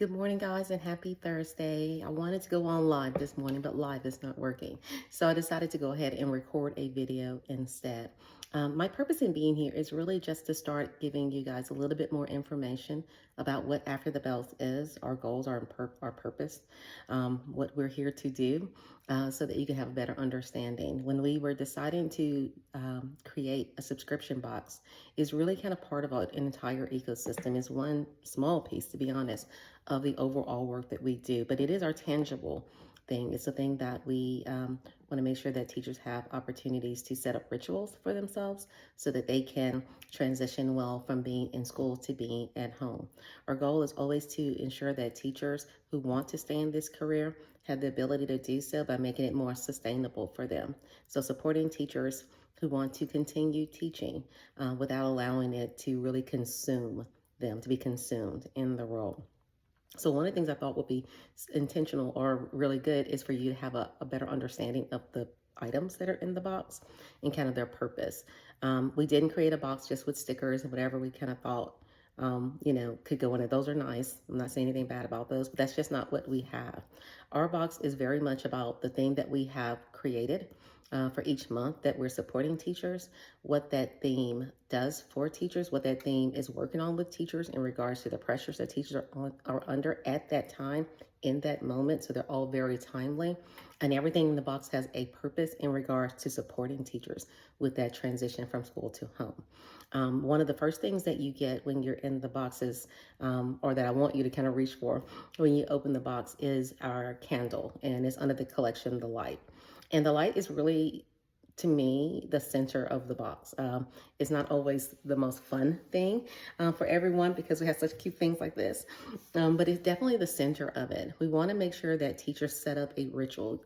Good morning, guys, and happy Thursday. I wanted to go on live this morning, but live is not working. So I decided to go ahead and record a video instead. My purpose in being here is really just to start giving you guys a little bit more information about what After the Bells is, our goals, our purpose, what we're here to do, so that you can have a better understanding. When we were deciding to create a subscription box, is really kind of part of an entire ecosystem. Is one small piece, to be honest, of the overall work that we do, but it is our tangible thing. It's a thing that we want to make sure that teachers have opportunities to set up rituals for themselves so that they can transition well from being in school to being at home. Our goal is always to ensure that teachers who want to stay in this career have the ability to do so by making it more sustainable for them. So supporting teachers who want to continue teaching without allowing it to really consume them, to be consumed in the role. So one of the things I thought would be intentional or really good is for you to have a better understanding of the items that are in the box and kind of their purpose. We didn't create a box just with stickers and whatever we kind of thought, could go in it. Those are nice. I'm not saying anything bad about those, but that's just not what we have. Our box is very much about the thing that we have created for each month that we're supporting teachers, what that theme does for teachers, what that theme is working on with teachers in regards to the pressures that teachers are under at that time, in that moment. So they're all very timely. And everything in the box has a purpose in regards to supporting teachers with that transition from school to home. One of the first things that you get when you're in the boxes, or that I want you to kind of reach for when you open the box, is our candle, and it's under the collection, The Light. And the light is really, to me, the center of the box. It's not always the most fun thing for everyone because we have such cute things like this, but it's definitely the center of it. We want to make sure that teachers set up a ritual.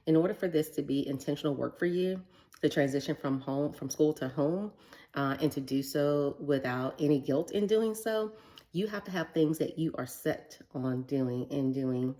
In order for this to be intentional work for you, the transition from school to home, and to do so without any guilt in doing so, you have to have things that you are set on doing and doing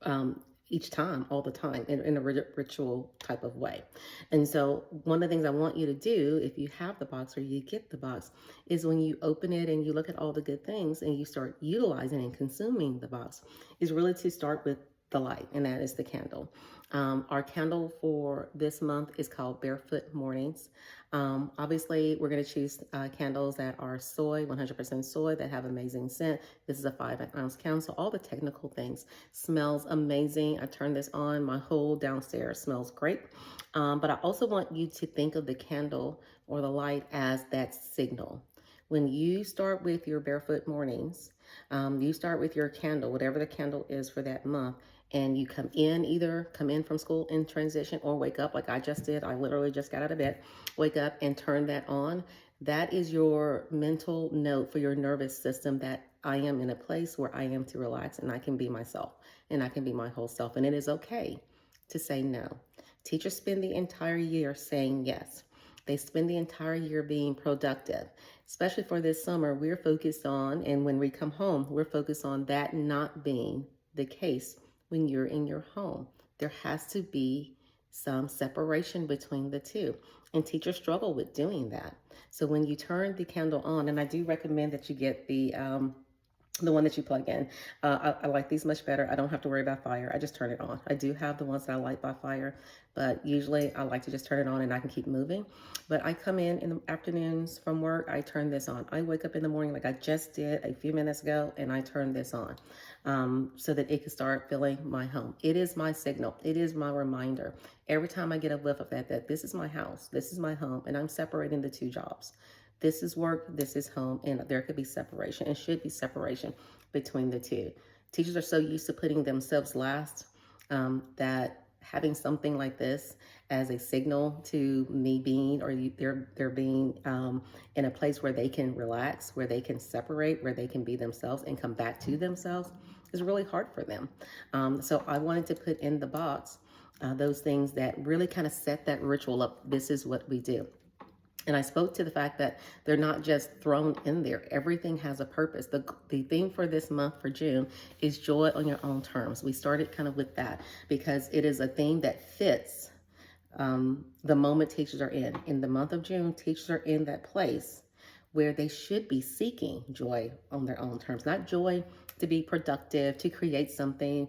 um, each time, all the time, in a ritual type of way. And so one of the things I want you to do, if you have the box or you get the box, is when you open it and you look at all the good things and you start utilizing and consuming the box, is really to start with the light, and that is the candle. Our candle for this month is called Barefoot Mornings. Obviously, we're going to choose candles that are soy, 100% soy, that have amazing scent. This is a 5-ounce candle, so all the technical things. Smells amazing. I turned this on. My whole downstairs smells great. But I also want you to think of the candle or the light as that signal. When you start with your Barefoot Mornings, you start with your candle, whatever the candle is for that month, and you either come in from school in transition or wake up like I just did. I literally just got out of bed, wake up and turn that on. That is your mental note for your nervous system that I am in a place where I am to relax and I can be myself and I can be my whole self. And it is okay to say no. Teachers spend the entire year saying yes. They spend the entire year being productive. Especially for this summer, we're focused on, and when we come home, we're focused on that not being the case when you're in your home. There has to be some separation between the two. And teachers struggle with doing that. So when you turn the candle on, and I do recommend that you get the one that you plug in. I like these much better. I don't have to worry about fire. I just turn it on. I do have the ones that I light by fire, but usually I like to just turn it on and I can keep moving. But I come in the afternoons from work, I turn this on. I wake up in the morning like I just did a few minutes ago and I turn this on so that it can start filling my home. It is my signal. It is my reminder. Every time I get a whiff of that this is my house, this is my home, and I'm separating the two jobs. This is work, this is home, and there could be separation and should be separation between the two. Teachers are so used to putting themselves last that having something like this as a signal to me being, or they're being in a place where they can relax, where they can separate, where they can be themselves and come back to themselves is really hard for them. So I wanted to put in the box those things that really kind of set that ritual up. This is what we do. And I spoke to the fact that they're not just thrown in there. Everything has a purpose. The theme for this month, for June, is joy on your own terms. We started kind of with that because it is a theme that fits the moment teachers are in. In the month of June, teachers are in that place where they should be seeking joy on their own terms, not joy to be productive, to create something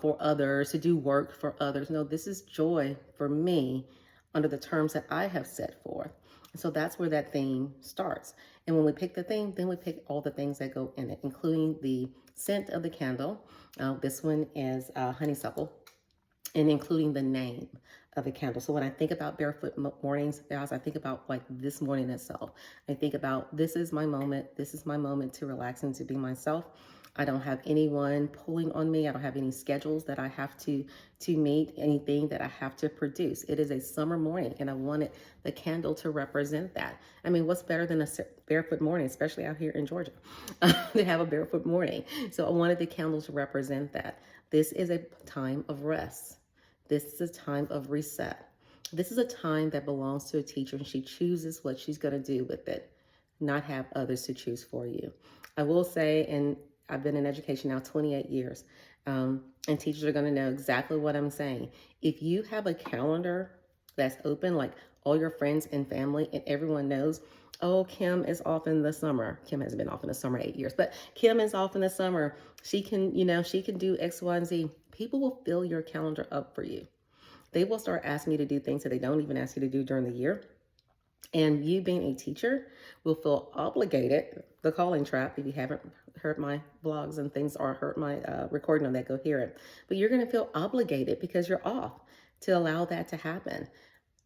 for others, to do work for others. No, this is joy for me under the terms that I have set forth. So that's where that theme starts. And when we pick the theme, then we pick all the things that go in it, including the scent of the candle. This one is honeysuckle, and including the name of the candle. So when I think about barefoot mornings, guys, I think about like this morning itself. I think about this is my moment. This is my moment to relax and to be myself. I don't have anyone pulling on me. I don't have any schedules that I have to meet, anything that I have to produce. It is a summer morning, and I wanted the candle to represent that. I mean, what's better than a barefoot morning, especially out here in Georgia, to have a barefoot morning? So I wanted the candle to represent that. This is a time of rest. This is a time of reset. This is a time that belongs to a teacher, and she chooses what she's going to do with it, not have others to choose for you. I will say, and I've been in education now 28 years, and teachers are going to know exactly what I'm saying. If you have a calendar that's open, like all your friends and family, and everyone knows, oh, Kim is off in the summer. Kim hasn't been off in the summer 8 years, but Kim is off in the summer. She can, she can do X, Y, and Z. People will fill your calendar up for you. They will start asking you to do things that they don't even ask you to do during the year. And you being a teacher will feel obligated, the calling trap, if you haven't heard my blogs and things or heard my recording on that, go hear it. But you're going to feel obligated because you're off to allow that to happen.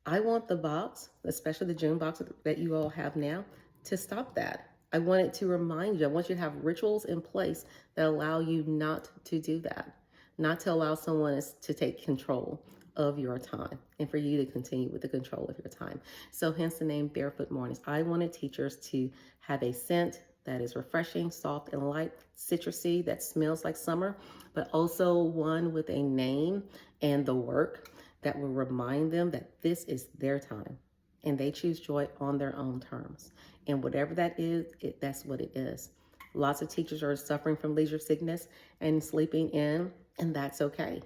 I want the box, especially the June box that you all have now, to stop that. I want it to remind you. I want you to have rituals in place that allow you not to do that, not to allow someone to take control of your time and for you to continue with the control of your time. So hence the name Barefoot Mornings. I wanted teachers to have a scent that is refreshing, soft, and light, citrusy, that smells like summer, but also one with a name and the work that will remind them that this is their time and they choose joy on their own terms. And whatever that is, that's what it is. Lots of teachers are suffering from leisure sickness and sleeping in, and that's okay.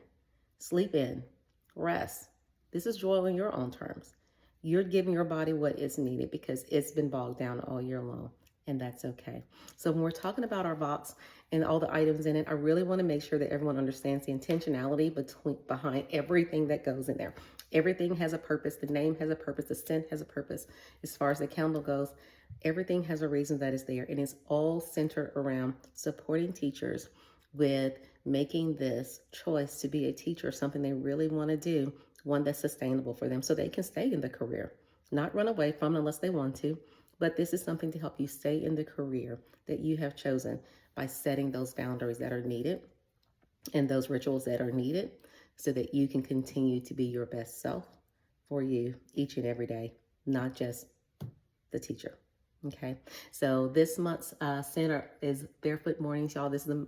Sleep in, rest. This is joy on your own terms. You're giving your body what is needed because it's been bogged down all year long, and that's okay. So when we're talking about our box and all the items in it, I really want to make sure that everyone understands the intentionality behind everything that goes in there. Everything has a purpose. The name has a purpose. The scent has a purpose. As far as the candle goes, everything has a reason that is there. And it's all centered around supporting teachers with making this choice to be a teacher something they really want to do, one that's sustainable for them so they can stay in the career, not run away from it unless they want to. But this is something to help you stay in the career that you have chosen by setting those boundaries that are needed and those rituals that are needed so that you can continue to be your best self for you each and every day, not just the teacher. Okay, so this month's center is Barefoot Mornings, y'all. This is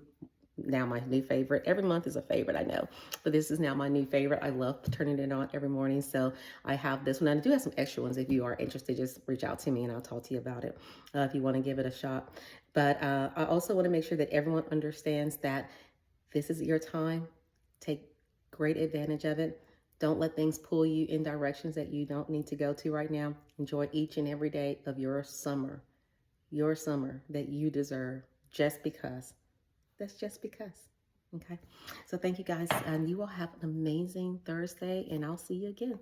now my new favorite. Every month is a favorite, I know, but this is now my new favorite. I love turning it on every morning. So I have this one. I do have some extra ones. If you are interested, just reach out to me and I'll talk to you about it if you want to give it a shot. But I also want to make sure that everyone understands that this is your time. Take great advantage of it. Don't let things pull you in directions that you don't need to go to right now. Enjoy each and every day of your summer that you deserve, just because. That's just because. Okay. So thank you guys. And you will have an amazing Thursday, and I'll see you again.